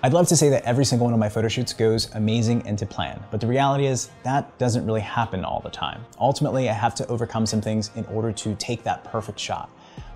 I'd love to say that every single one of my photo shoots goes amazing and to plan, but the reality is that doesn't really happen all the time. Ultimately, I have to overcome some things in order to take that perfect shot.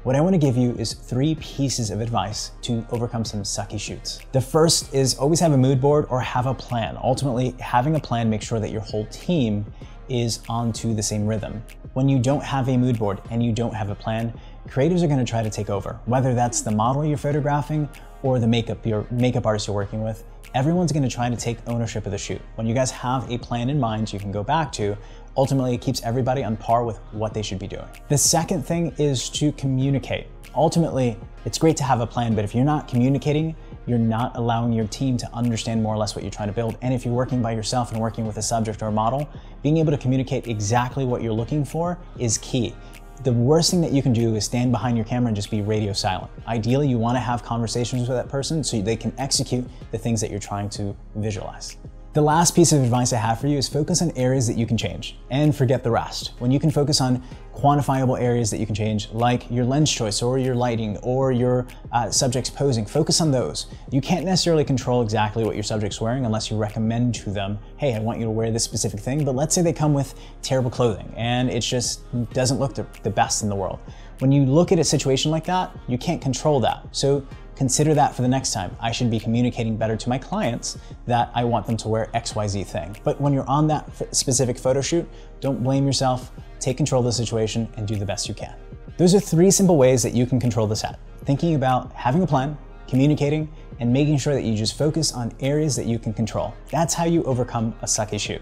What I want to give you is 3 pieces of advice to overcome some sucky shoots. The first is always have a mood board or have a plan. Ultimately, having a plan makes sure that your whole team is onto the same rhythm. When you don't have a mood board and you don't have a plan, creatives are going to try to take over. Whether that's the model you're photographing or the makeup artist you're working with, everyone's going to try to take ownership of the shoot. When you guys have a plan in mind you can go back to, ultimately it keeps everybody on par with what they should be doing. The second thing is to communicate. Ultimately, it's great to have a plan, but if you're not communicating, you're not allowing your team to understand more or less what you're trying to build. And if you're working by yourself and working with a subject or a model, being able to communicate exactly what you're looking for is key. The worst thing that you can do is stand behind your camera and just be radio silent. Ideally, you want to have conversations with that person so they can execute the things that you're trying to visualize. The last piece of advice I have for you is focus on areas that you can change and forget the rest. When you can focus on quantifiable areas that you can change, like your lens choice or your lighting or your subject's posing, focus on those. You can't necessarily control exactly what your subject's wearing unless you recommend to them, hey, I want you to wear this specific thing, but let's say they come with terrible clothing and it just doesn't look the best in the world. When you look at a situation like that, you can't control that. So consider that for the next time. I should be communicating better to my clients that I want them to wear XYZ thing. But when you're on that specific photo shoot, don't blame yourself, take control of the situation and do the best you can. Those are 3 simple ways that you can control the set. Thinking about having a plan, communicating, and making sure that you just focus on areas that you can control. That's how you overcome a sucky shoot.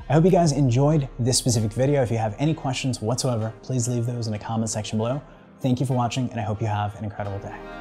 I hope you guys enjoyed this specific video. If you have any questions whatsoever, please leave those in the comment section below. Thank you for watching, and I hope you have an incredible day.